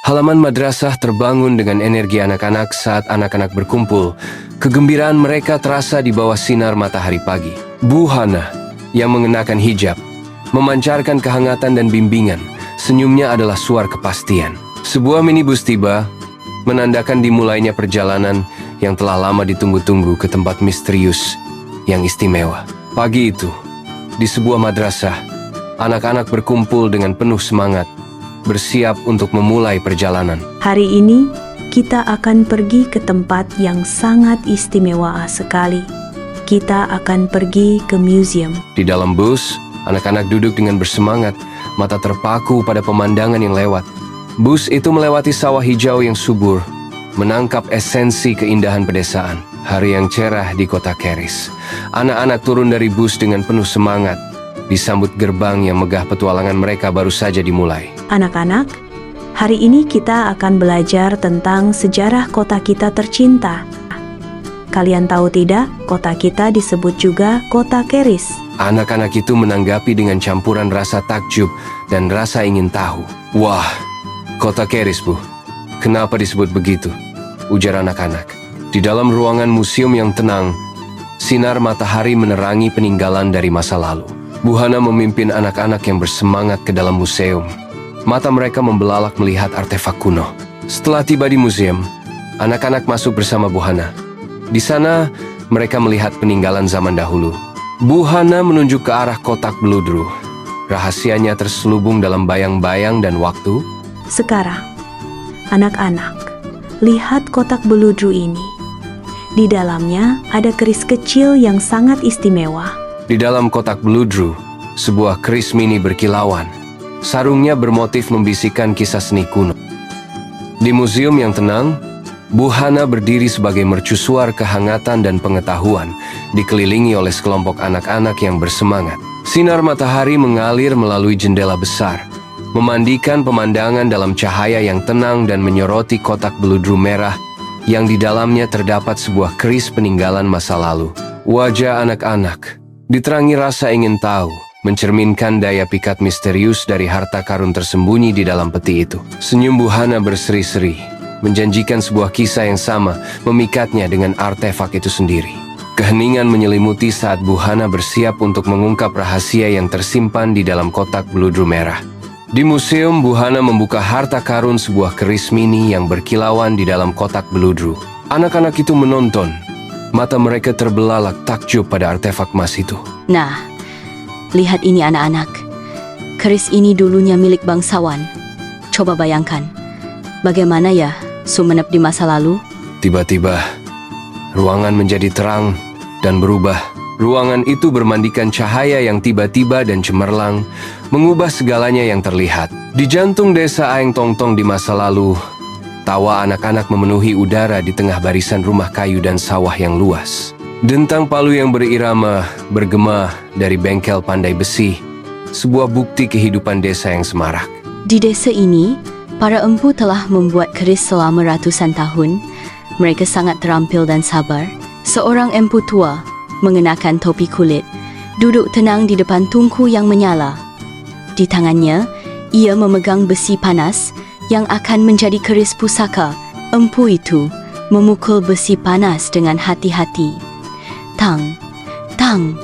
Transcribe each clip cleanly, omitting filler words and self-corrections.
Halaman madrasah terbangun dengan energi anak-anak saat anak-anak berkumpul. Kegembiraan mereka terasa di bawah sinar matahari pagi. Bu Hana, yang mengenakan hijab, memancarkan kehangatan dan bimbingan. Senyumnya adalah suara kepastian. Sebuah minibus tiba, menandakan dimulainya perjalanan yang telah lama ditunggu-tunggu ke tempat misterius yang istimewa. Pagi itu, di sebuah madrasah, anak-anak berkumpul dengan penuh semangat, bersiap untuk memulai perjalanan. Hari ini, kita akan pergi ke tempat yang sangat istimewa sekali. Kita akan pergi ke museum. Di dalam bus, anak-anak duduk dengan bersemangat, mata terpaku pada pemandangan yang lewat. Bus itu melewati sawah hijau yang subur, menangkap esensi keindahan pedesaan. Hari yang cerah di kota Keris. Anak-anak turun dari bus dengan penuh semangat, disambut gerbang yang megah. Petualangan mereka baru saja dimulai. Anak-anak, hari ini kita akan belajar tentang sejarah kota kita tercinta. Kalian tahu tidak, kota kita disebut juga kota Keris. Anak-anak itu menanggapi dengan campuran rasa takjub dan rasa ingin tahu. Wah, kota Keris, Bu. Kenapa disebut begitu? Ujar anak-anak. Di dalam ruangan museum yang tenang, sinar matahari menerangi peninggalan dari masa lalu. Bu Hana memimpin anak-anak yang bersemangat ke dalam museum. Mata mereka membelalak melihat artefak kuno. Setelah tiba di museum, anak-anak masuk bersama Bu Hana. Di sana, mereka melihat peninggalan zaman dahulu. Bu Hana menunjuk ke arah kotak beludru. Rahasianya terselubung dalam bayang-bayang dan waktu. Sekarang, anak-anak, lihat kotak beludru ini. Di dalamnya ada keris kecil yang sangat istimewa. Di dalam kotak beludru, sebuah keris mini berkilauan. Sarungnya bermotif membisikkan kisah seni kuno. Di museum yang tenang, Bu Hana berdiri sebagai mercusuar kehangatan dan pengetahuan, dikelilingi oleh sekelompok anak-anak yang bersemangat. Sinar matahari mengalir melalui jendela besar, memandikan pemandangan dalam cahaya yang tenang dan menyoroti kotak beludru merah yang di dalamnya terdapat sebuah keris peninggalan masa lalu. Wajah anak-anak diterangi rasa ingin tahu, mencerminkan daya pikat misterius dari harta karun tersembunyi di dalam peti itu. Senyum Bu Hana berseri-seri, menjanjikan sebuah kisah yang sama, memikatnya dengan artefak itu sendiri. Keheningan menyelimuti saat Bu Hana bersiap untuk mengungkap rahasia yang tersimpan di dalam kotak beludru merah. Di museum, Bu Hana membuka harta karun sebuah keris mini yang berkilauan di dalam kotak beludru. Anak-anak itu menonton. Mata mereka terbelalak takjub pada artefak emas itu. Nah, lihat ini anak-anak. Keris ini dulunya milik bangsawan. Coba bayangkan, bagaimana ya Sumenep di masa lalu? Tiba-tiba, ruangan menjadi terang dan berubah. Ruangan itu bermandikan cahaya yang tiba-tiba dan cemerlang, mengubah segalanya yang terlihat. Di jantung desa Aeng Tong Tong di masa lalu, tawa anak-anak memenuhi udara di tengah barisan rumah kayu dan sawah yang luas. Dentang palu yang berirama bergema dari bengkel pandai besi, sebuah bukti kehidupan desa yang semarak. Di desa ini, para empu telah membuat keris selama ratusan tahun. Mereka sangat terampil dan sabar. Seorang empu tua, mengenakan topi kulit, duduk tenang di depan tungku yang menyala. Di tangannya, ia memegang besi panas yang akan menjadi keris pusaka. Empu itu memukul besi panas dengan hati-hati. Tang, tang.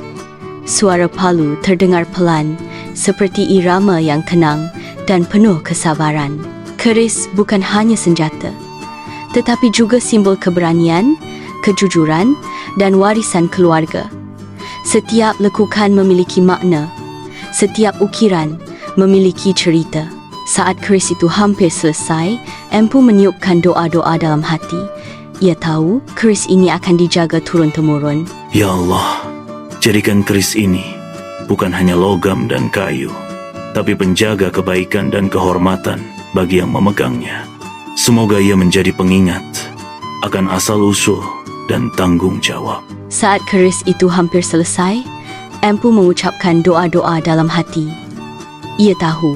Suara palu terdengar pelan, seperti irama yang tenang dan penuh kesabaran. Keris bukan hanya senjata, tetapi juga simbol keberanian, kejujuran, dan warisan keluarga. Setiap lekukan memiliki makna, setiap ukiran memiliki cerita. Saat keris itu hampir selesai, empu meniupkan doa-doa dalam hati. Ia tahu keris ini akan dijaga turun-temurun. Ya Allah, jadikan keris ini bukan hanya logam dan kayu, tapi penjaga kebaikan dan kehormatan bagi yang memegangnya. Semoga ia menjadi pengingat akan asal-usul dan tanggung jawab. Saat keris itu hampir selesai, empu mengucapkan doa-doa dalam hati. Ia tahu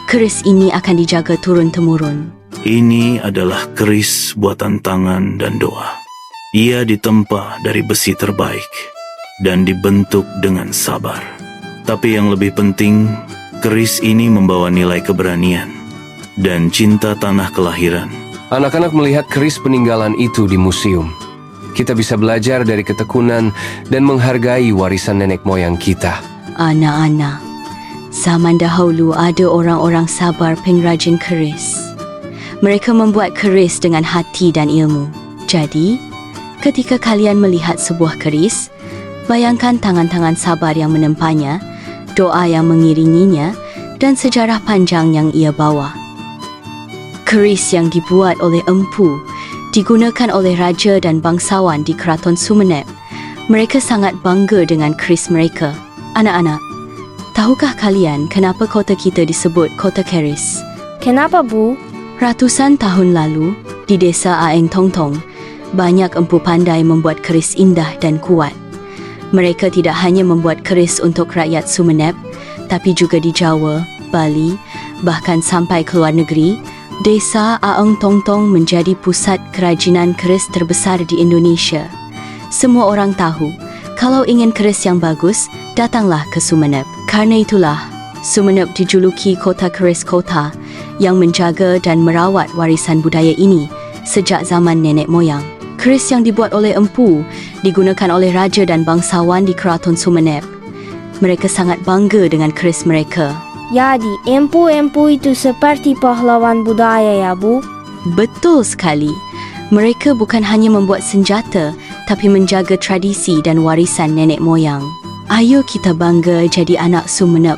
keris ini akan dijaga turun-temurun. Ini adalah keris buatan tangan dan doa. Ia ditempa dari besi terbaik dan dibentuk dengan sabar. Tapi yang lebih penting, keris ini membawa nilai keberanian dan cinta tanah kelahiran. Anak-anak melihat keris peninggalan itu di museum. Kita bisa belajar dari ketekunan dan menghargai warisan nenek moyang kita. Anak-anak, zaman dahulu ada orang-orang sabar pengrajin keris. Mereka membuat keris dengan hati dan ilmu. Jadi, ketika kalian melihat sebuah keris, bayangkan tangan-tangan sabar yang menempanya, doa yang mengiringinya, dan sejarah panjang yang ia bawa. Keris yang dibuat oleh empu digunakan oleh raja dan bangsawan di Keraton Sumenep. Mereka sangat bangga dengan keris mereka. Anak-anak, tahukah kalian kenapa kota kita disebut Kota Keris? Kenapa, Bu? Ratusan tahun lalu, di desa Aeng Tong Tong, banyak empu pandai membuat keris indah dan kuat. Mereka tidak hanya membuat keris untuk rakyat Sumenep, tapi juga di Jawa, Bali, bahkan sampai ke luar negeri. Desa Aeng Tong Tong menjadi pusat kerajinan keris terbesar di Indonesia. Semua orang tahu, kalau ingin keris yang bagus, datanglah ke Sumenep. Karena itulah, Sumenep dijuluki Kota Keris Kota yang menjaga dan merawat warisan budaya ini sejak zaman nenek moyang. Keris yang dibuat oleh empu digunakan oleh raja dan bangsawan di Keraton Sumenep. Mereka sangat bangga dengan keris mereka. Jadi, empu-empu itu seperti pahlawan budaya ya, Bu? Betul sekali. Mereka bukan hanya membuat senjata, tapi menjaga tradisi dan warisan nenek moyang. Ayo kita bangga jadi anak Sumenep.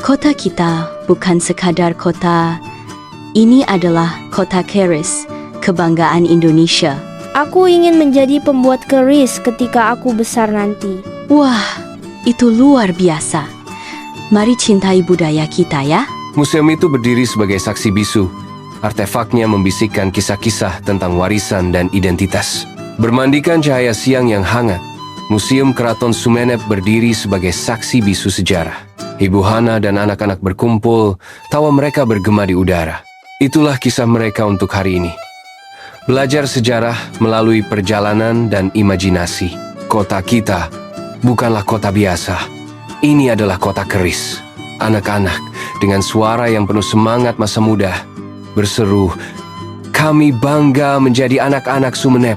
Kota kita bukan sekadar kota. Ini adalah Kota Keris, kebanggaan Indonesia. Aku ingin menjadi pembuat keris ketika aku besar nanti. Wah, itu luar biasa. Mari cintai budaya kita ya. Museum itu berdiri sebagai saksi bisu. Artefaknya membisikkan kisah-kisah tentang warisan dan identitas. Bermandikan cahaya siang yang hangat, Museum Keraton Sumenep berdiri sebagai saksi bisu sejarah. Ibu Hana dan anak-anak berkumpul, tawa mereka bergema di udara. Itulah kisah mereka untuk hari ini. Belajar sejarah melalui perjalanan dan imajinasi. Kota kita bukanlah kota biasa. Ini adalah Kota Keris. Anak-anak dengan suara yang penuh semangat masa muda berseru, "Kami bangga menjadi anak-anak Sumenep."